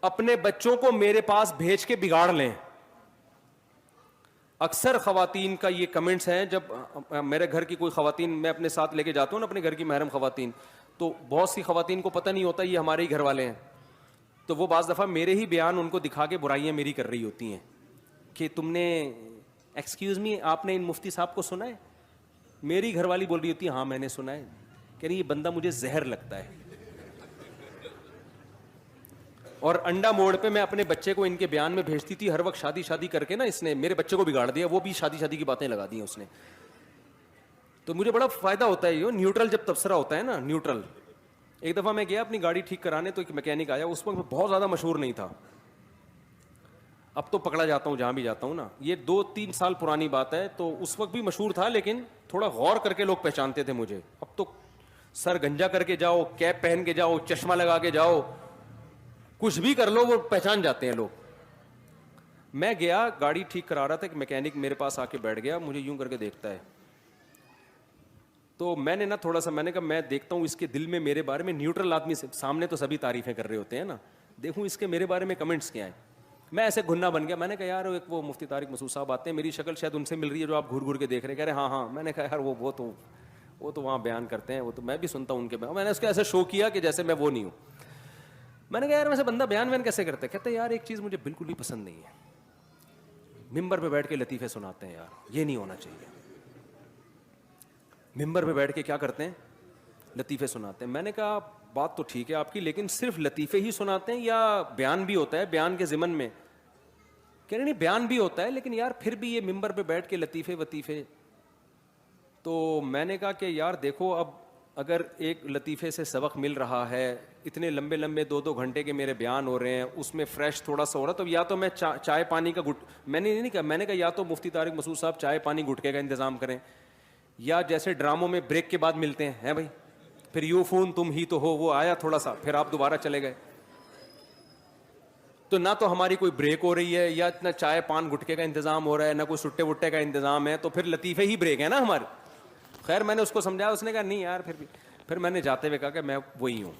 اپنے بچوں کو میرے پاس بھیج کے بگاڑ لیں. اکثر خواتین کا یہ کمنٹس ہیں, جب میرے گھر کی کوئی خواتین میں اپنے ساتھ لے کے جاتا ہوں نا, اپنے گھر کی محرم خواتین, تو بہت سی خواتین کو پتہ نہیں ہوتا یہ ہمارے ہی گھر والے ہیں, تو وہ بعض دفعہ میرے ہی بیان ان کو دکھا کے برائیاں میری کر رہی ہوتی ہیں کہ تم نے ایکسکیوز می آپ نے ان مفتی صاحب کو سنا ہے. میری گھر والی بول رہی ہوتی ہے ہاں میں نے سنا ہے. کہہ رہی یہ بندہ مجھے زہر لگتا ہے. اور انڈا موڑ پہ میں اپنے بچے کو ان کے بیان میں بھیجتی تھی ہر وقت, شادی شادی کر کے نا اس نے میرے بچے کو بگاڑ دیا, وہ بھی شادی شادی کی باتیں لگا دی ہیں اس نے. تو مجھے بڑا فائدہ ہوتا ہے یہ نیوٹرل جب تبصرہ ہوتا ہے نا, نیوٹرل. ایک دفعہ میں گیا اپنی گاڑی ٹھیک کرانے, تو ایک میکینک آیا, اس وقت میں بہت زیادہ مشہور نہیں تھا, اب تو پکڑا جاتا ہوں جہاں بھی جاتا ہوں نا, یہ 2-3 سال پرانی بات ہے. تو اس وقت بھی مشہور تھا لیکن تھوڑا غور کر کے لوگ پہچانتے تھے مجھے. اب تو سر گنجا کر کے جاؤ, کیپ پہن کے جاؤ, چشمہ لگا کے جاؤ, کچھ بھی کر لو وہ پہچان جاتے ہیں لوگ. میں گیا گاڑی ٹھیک کرا رہا تھا, ایک میکینک میرے پاس آ کے بیٹھ گیا, مجھے یوں کر کے دیکھتا ہے. تو میں نے نا تھوڑا سا میں نے کہا میں دیکھتا ہوں اس کے دل میں میرے بارے میں, نیوٹرل آدمی سے سامنے تو سبھی تعریفیں کر رہے ہوتے ہیں نا, دیکھوں اس کے میرے بارے میں کمنٹس کیا ہیں. میں ایسے گھننا بن گیا, میں نے کہا یار ایک وہ مفتی طارق مسعود صاحب آتے ہیں, میری شکل شاید ان سے مل رہی ہے جو آپ گھور گھور کے دیکھ رہے ہیں. کہہ رہے ہاں ہاں. میں نے کہا یار وہ تو وہاں بیان کرتے ہیں, وہ تو میں بھی سنتا ہوں ان کے بیان. میں نے اس کو ایسے شو کیا کہ جیسے میں وہ نہیں ہوں. میں نے کہا یار ویسے بندہ بیان کیسے کرتا ہے. کہتے ہیں یار ایک چیز مجھے بالکل بھی پسند نہیں ہے, ممبر پہ بیٹھ کے لطیفے سناتے ہیں, یار یہ نہیں ہونا چاہیے. ممبر پہ بیٹھ کے کیا کرتے ہیں, لطیفے سناتے ہیں. میں نے کہا بات تو ٹھیک ہے آپ کی, لیکن صرف لطیفے ہی سناتے ہیں یا بیان بھی ہوتا ہے بیان کے ضمن میں. کہہ رہے نہیں بیان بھی ہوتا ہے لیکن یار پھر بھی یہ ممبر پہ بیٹھ کے لطیفے وطیفے. تو میں نے کہا کہ یار دیکھو اب اگر ایک لطیفے سے سبق مل رہا ہے, اتنے لمبے لمبے 2-2 گھنٹے کے میرے بیان ہو رہے ہیں, اس میں فریش تھوڑا سا ہو رہا, تو یا تو میں چائے پانی کا میں نے نہیں کہا, میں نے کہا یا تو مفتی طارق مسعود صاحب چائے پانی گٹکے کا انتظام کریں, یا جیسے ڈراموں میں بریک کے بعد ملتے ہیں بھائی, پھر یو فون تم ہی تو ہو, وہ آیا تھوڑا سا پھر آپ دوبارہ چلے گئے. تو نہ تو ہماری کوئی بریک ہو رہی ہے, یا اتنا چائے پان گٹکے کا انتظام ہو رہا ہے, نہ کوئی سٹے وٹے کا انتظام ہے, تو پھر لطیفے ہی بریک ہے نا ہمارے. خیر میں نے اس کو سمجھایا, اس نے کہا نہیں یار پھر میں نے جاتے ہوئے کہا کہ میں وہی ہوں.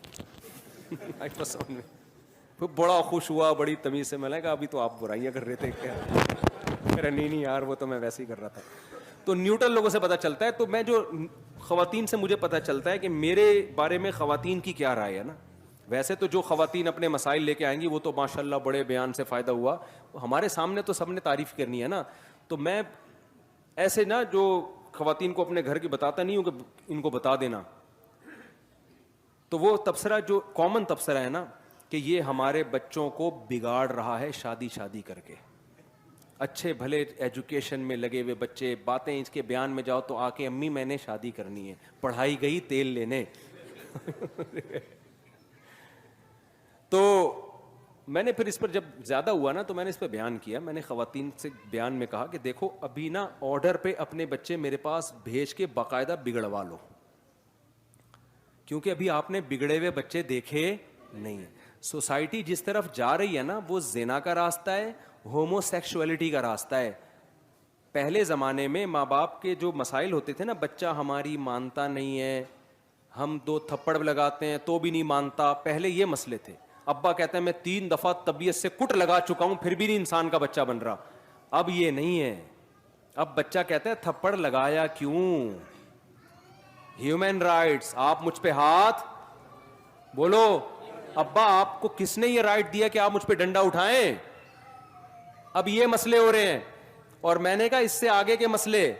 پھر بڑا خوش ہوا, بڑی تمیز سے. میں نے کہا ابھی تو آپ برائیاں کر رہے تھے. کہہ رہا نہیں یار وہ تو میں ویسے ہی کر رہا تھا. تو نیوٹرل لوگوں سے پتہ چلتا ہے. تو میں جو خواتین سے مجھے پتہ چلتا ہے کہ میرے بارے میں خواتین کی کیا رائے ہے نا. ویسے تو جو خواتین اپنے مسائل لے کے آئیں گی وہ تو ماشاءاللہ بڑے بیان سے فائدہ ہوا, ہمارے سامنے تو سب نے تعریف کرنی ہے نا. تو میں ایسے نا جو خواتین کو اپنے گھر کی بتاتا نہیں ہوں کہ ان کو بتا دینا, تو وہ تبصرہ جو کامن تبصرہ ہے نا کہ یہ ہمارے بچوں کو بگاڑ رہا ہے شادی کر کے. اچھے بھلے ایجوکیشن میں لگے ہوئے بچے, باتیں اس کے بیان میں جاؤ تو آ کے امی میں نے شادی کرنی ہے, پڑھائی گئی تیل لینے. تو میں نے پھر اس پر جب زیادہ ہوا نا تو میں نے اس پہ بیان کیا. میں نے خواتین سے بیان میں کہا کہ دیکھو ابھی نا آرڈر پہ اپنے بچے میرے پاس بھیج کے باقاعدہ بگڑوا لو, کیونکہ ابھی آپ نے بگڑے ہوئے بچے دیکھے نہیں ہیں. سوسائٹی جس طرف جا رہی ہے نا وہ زنا کا راستہ ہے, ہومو سیکشولیٹی کا راستہ ہے. پہلے زمانے میں ماں باپ کے جو مسائل ہوتے تھے نا, بچہ ہماری مانتا نہیں ہے, ہم 2 تھپڑ لگاتے ہیں تو بھی نہیں مانتا, پہلے یہ مسئلے تھے. ابا کہتے ہیں میں 3 دفعہ طبیعت سے کٹ لگا چکا ہوں پھر بھی نہیں انسان کا بچہ بن رہا. اب یہ نہیں ہے, اب بچہ کہتا ہے تھپڑ لگایا کیوں, ہیومن رائٹس, آپ مجھ پہ ہاتھ بولو, ابا آپ کو کس نے یہ رائٹ دیا کہ آپ مجھ پہ ڈنڈا اٹھائیں. اب یہ مسئلے ہو رہے ہیں. اور میں نے کہا اس سے آگے کے مسئلے,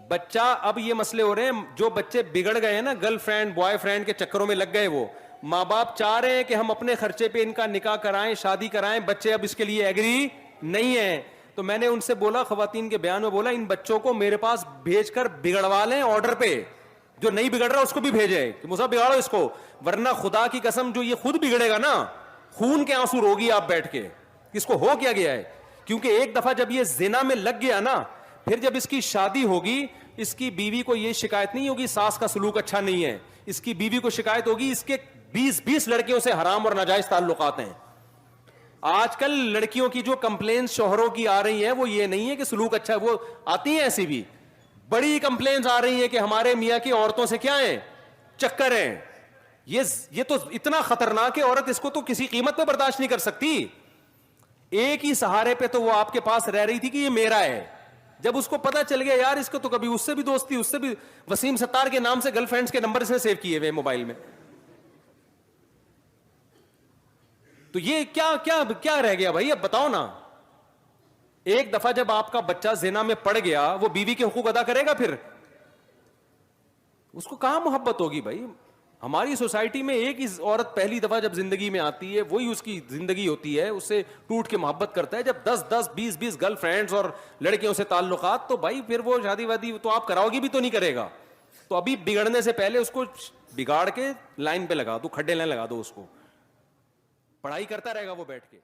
بچہ اب یہ مسئلے ہو رہے ہیں, جو بچے بگڑ گئے ہیں نا گرل فرینڈ بوائے فرینڈ کے چکروں میں لگ گئے, وہ ماں باپ چاہ رہے ہیں کہ ہم اپنے خرچے پہ ان کا نکاح کرائیں, شادی کرائیں, بچے اب اس کے لیے ایگری نہیں ہیں. تو میں نے ان سے بولا, خواتین کے بیان میں بولا, ان بچوں کو میرے پاس بھیج کر بگڑوا لیں آرڈر پہ, جو نہیں بگڑ رہا اس کو بھی بھیجے کہ مصعب بگاڑو اس کو, ورنہ خدا کی قسم جو یہ خود بگڑے گا نا خون کے آنسو روگی آپ بیٹھ کے, اس کو ہو کیا گیا ہے. کیونکہ ایک دفعہ جب یہ زنا میں لگ گیا نا, پھر جب اس کی شادی ہوگی, اس کی بیوی کو یہ شکایت نہیں ہوگی ساس کا سلوک اچھا نہیں ہے, اس کی بیوی کو شکایت ہوگی اس کے 20 لڑکیوں سے حرام اور ناجائز تعلقات ہیں. آج کل لڑکیوں کی جو کمپلینس شوہروں کی آ رہی ہیں وہ یہ نہیں ہے کہ سلوک اچھا ہے, وہ آتی ہیں ایسی بھی بڑی کمپلینس آ رہی ہیں کہ ہمارے میاں کی عورتوں سے کیا ہیں, چکر ہیں. یہ تو اتنا خطرناک ہے، عورت اس کو تو کسی قیمت پہ برداشت نہیں کر سکتی. ایک ہی سہارے پہ تو وہ آپ کے پاس رہ رہی تھی کہ یہ میرا ہے. جب اس کو پتا چل گیا یار اس کو تو کبھی اس سے بھی دوستی، اس سے بھی، وسیم ستار کے نام سے گرل فرینڈز کے نمبر اس نے سیو کیے ہوئے موبائل میں، تو یہ کیا کیا کیا رہ گیا بھائی؟ اب بتاؤ نا. ایک دفعہ جب آپ کا بچہ زنا میں پڑ گیا، وہ بیوی کے حقوق ادا کرے گا؟ پھر اس کو کہاں محبت ہوگی بھائی؟ ہماری سوسائٹی میں ایک ہی عورت پہلی دفعہ جب زندگی میں آتی ہے، وہی اس کی زندگی ہوتی ہے، اس سے ٹوٹ کے محبت کرتا ہے. جب 10 گرل فرینڈز اور لڑکیوں سے تعلقات، تو بھائی پھر وہ شادی وادی تو آپ کراؤ گی بھی تو نہیں کرے گا. تو ابھی بگڑنے سے پہلے اس کو بگاڑ کے لائن پہ لگا دو، کھڈے لائن لگا دو، اس کو پڑھائی کرتا رہے گا وہ بیٹھ کے.